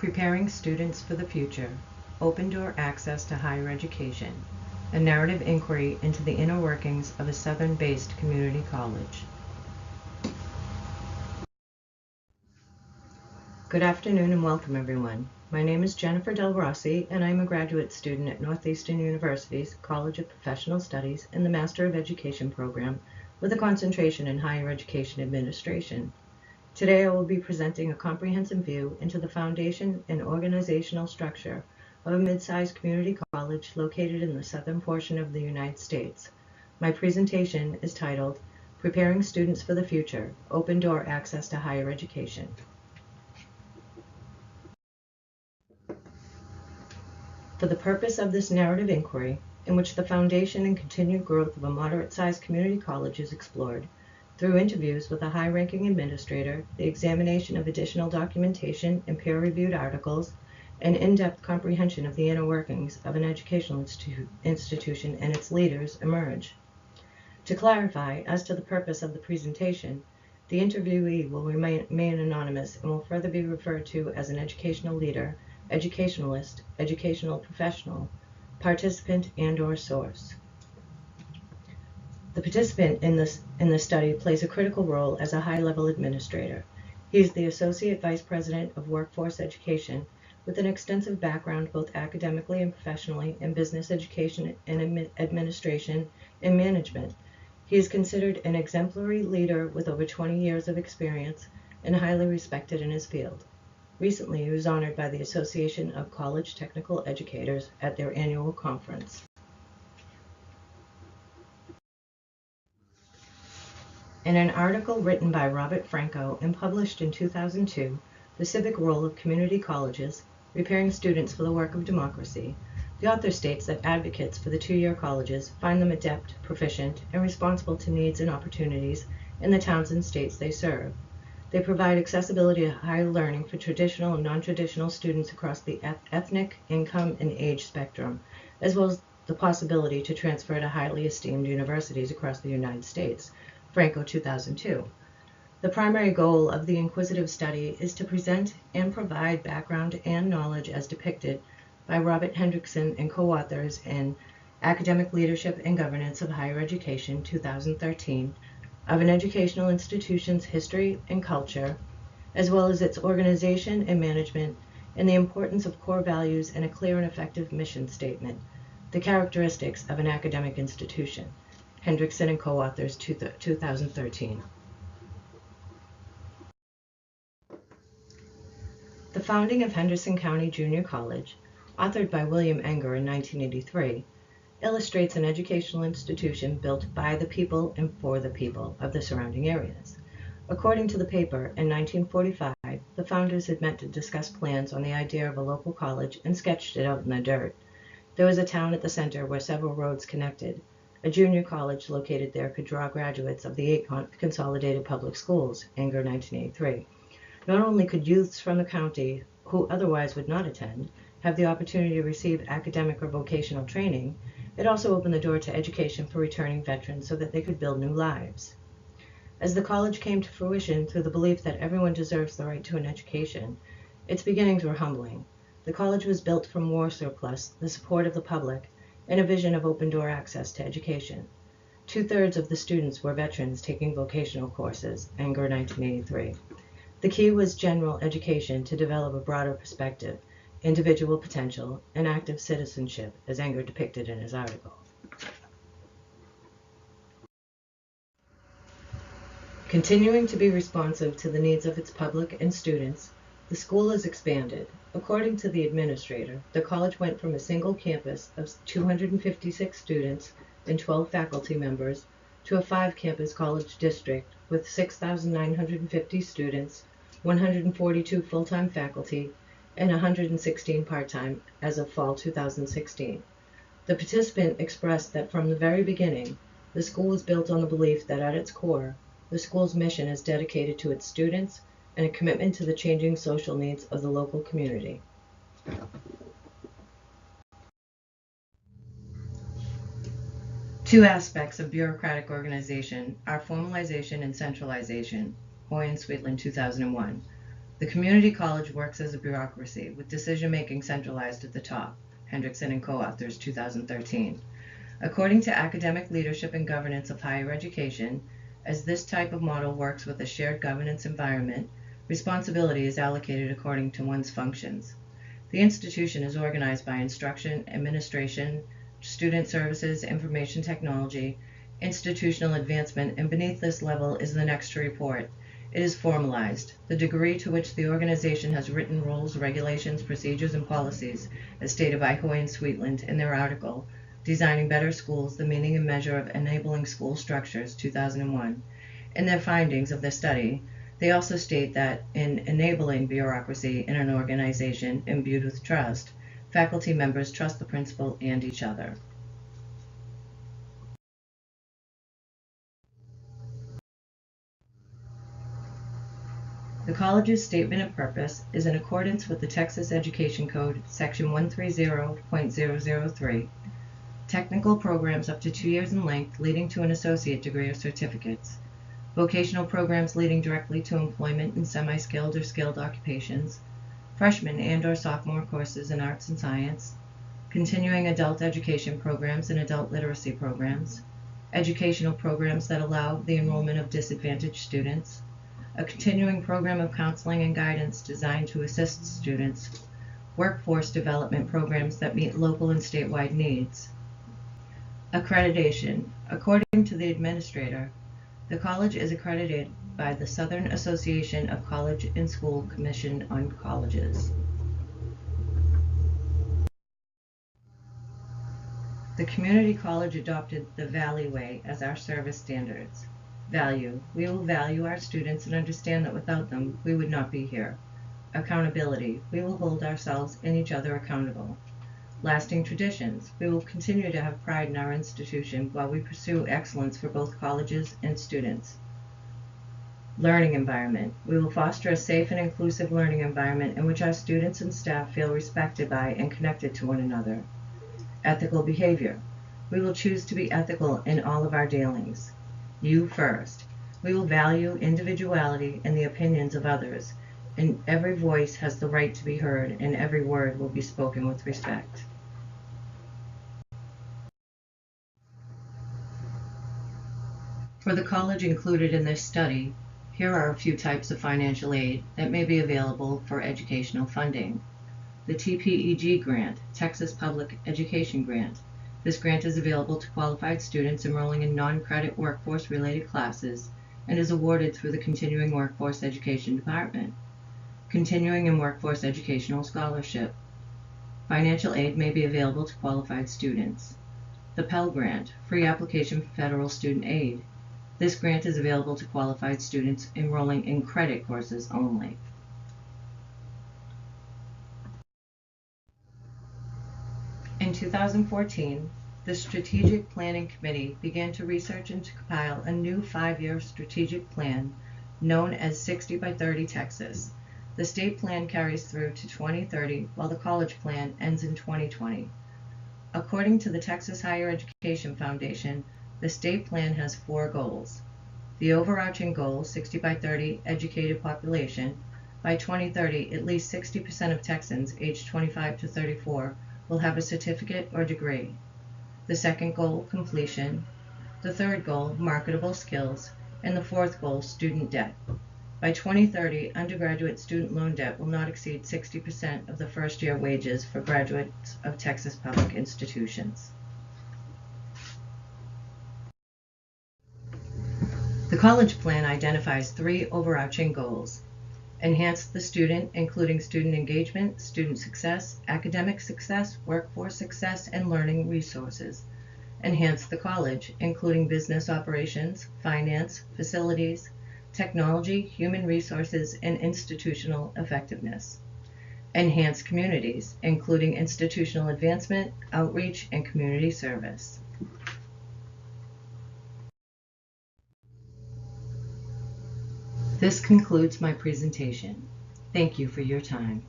Preparing Students for the Future, Open Door Access to Higher Education, a narrative inquiry into the inner workings of a Southern-based community college. Good afternoon and welcome, everyone. My name is Jennifer DelRossi, and I'm a graduate student at Northestern University's College of Professional Studies in the Master of Education program with a concentration in Higher Education Administration. Today I will be presenting a comprehensive view into the foundation and organizational structure of a mid-sized community college located in the southern portion of the United States. My presentation is titled, Preparing Students for the Future, Open Door Access to Higher Education. For the purpose of this narrative inquiry, in which the foundation and continued growth of a moderate-sized community college is explored, through interviews with a high-ranking administrator, the examination of additional documentation and peer-reviewed articles, and in-depth comprehension of the inner workings of an educational institution and its leaders emerge. To clarify, as to the purpose of the presentation, the interviewee will remain anonymous and will further be referred to as an educational leader, educationalist, educational professional, participant, and/or source. The participant in the study plays a critical role as a high-level administrator. He is the Associate Vice President of Workforce Education with an extensive background both academically and professionally in business education and administration and management. He is considered an exemplary leader with over 20 years of experience and highly respected in his field. Recently, he was honored by the Association of College Technical Educators at their annual conference. In an article written by Robert Franco and published in 2002, The Civic Role of Community Colleges, Preparing Students for the Work of Democracy, the author states that advocates for the two-year colleges find them adept, proficient, and responsible to needs and opportunities in the towns and states they serve. They provide accessibility to higher learning for traditional and non-traditional students across the ethnic, income, and age spectrum, as well as the possibility to transfer to highly esteemed universities across the United States. Franco, 2002. The primary goal of the inquisitive study is to present and provide background and knowledge as depicted by Robert Hendrickson and co-authors in Academic Leadership and Governance of Higher Education, 2013, of an educational institution's history and culture, as well as its organization and management, and the importance of core values and a clear and effective mission statement, the characteristics of an academic institution. Hendrickson and co-authors, 2013. The founding of Henderson County Junior College, authored by William Enger in 1983, illustrates an educational institution built by the people and for the people of the surrounding areas. According to the paper, in 1945, the founders had met to discuss plans on the idea of a local college and sketched it out in the dirt. There was a town at the center where several roads connected. A junior college located there could draw graduates of the 8 consolidated public schools, Enger 1983. Not only could youths from the county, who otherwise would not attend, have the opportunity to receive academic or vocational training, it also opened the door to education for returning veterans so that they could build new lives. As the college came to fruition through the belief that everyone deserves the right to an education, its beginnings were humbling. The college was built from war surplus, the support of the public, and a vision of open-door access to education. 2/3 of the students were veterans taking vocational courses, Enger 1983. The key was general education to develop a broader perspective, individual potential, and active citizenship, as Enger depicted in his article. Continuing to be responsive to the needs of its public and students, the school has expanded. According to the administrator, the college went from a single campus of 256 students and 12 faculty members to a 5-campus college district with 6,950 students, 142 full-time faculty, and 116 part-time as of fall 2016. The participant expressed that from the very beginning, the school was built on the belief that at its core, the school's mission is dedicated to its students and a commitment to the changing social needs of the local community. Two aspects of bureaucratic organization are formalization and centralization, Hoy and Sweetland, 2001. The community college works as a bureaucracy, with decision-making centralized at the top. Hendrickson and co-authors, 2013. According to Academic Leadership and Governance of Higher Education, as this type of model works with a shared governance environment, responsibility is allocated according to one's functions. The institution is organized by instruction, administration, student services, information technology, institutional advancement, and beneath this level is the next to report. It is formalized. The degree to which the organization has written rules, regulations, procedures, and policies, as stated by Hoy and Sweetland in their article, Designing Better Schools, the Meaning and Measure of Enabling School Structures, 2001. In their findings of their study, they also state that in enabling bureaucracy in an organization imbued with trust, faculty members trust the principal and each other. The college's statement of purpose is in accordance with the Texas Education Code, Section 130.003, technical programs up to 2 years in length leading to an associate degree or certificates, vocational programs leading directly to employment in semi-skilled or skilled occupations, freshman and/or sophomore courses in arts and science, continuing adult education programs and adult literacy programs, educational programs that allow the enrollment of disadvantaged students, a continuing program of counseling and guidance designed to assist students, workforce development programs that meet local and statewide needs. Accreditation. According to the administrator, the college is accredited by the Southern Association of College and School Commission on Colleges. The community college adopted the Valley Way as our service standards. Value. We will value our students and understand that without them, we would not be here. Accountability. We will hold ourselves and each other accountable. Lasting traditions. We will continue to have pride in our institution while we pursue excellence for both colleges and students. Learning environment. We will foster a safe and inclusive learning environment in which our students and staff feel respected by and connected to one another. Ethical behavior. We will choose to be ethical in all of our dealings. You first. We will value individuality and the opinions of others, and every voice has the right to be heard, and every word will be spoken with respect. For the college included in this study, here are a few types of financial aid that may be available for educational funding. The TPEG grant, Texas Public Education Grant. This grant is available to qualified students enrolling in non-credit workforce-related classes and is awarded through the Continuing Workforce Education Department. Continuing and Workforce Educational Scholarship. Financial aid may be available to qualified students. The Pell Grant, free application for federal student aid. This grant is available to qualified students enrolling in credit courses only. In 2014, the Strategic Planning Committee began to research and to compile a new 5-year strategic plan known as 60 by 30 Texas. The state plan carries through to 2030, while the college plan ends in 2020. According to the Texas Higher Education Foundation, the state plan has 4 goals. The overarching goal, 60 by 30 educated population, by 2030, at least 60% of Texans aged 25 to 34 will have a certificate or degree. The second goal, completion. The third goal, marketable skills. And the fourth goal, student debt. By 2030, undergraduate student loan debt will not exceed 60% of the first-year wages for graduates of Texas public institutions. The college plan identifies 3 overarching goals. Enhance the student, including student engagement, student success, academic success, workforce success, and learning resources. Enhance the college, including business operations, finance, facilities, technology, human resources, and institutional effectiveness. Enhance communities, including institutional advancement, outreach, and community service. This concludes my presentation. Thank you for your time.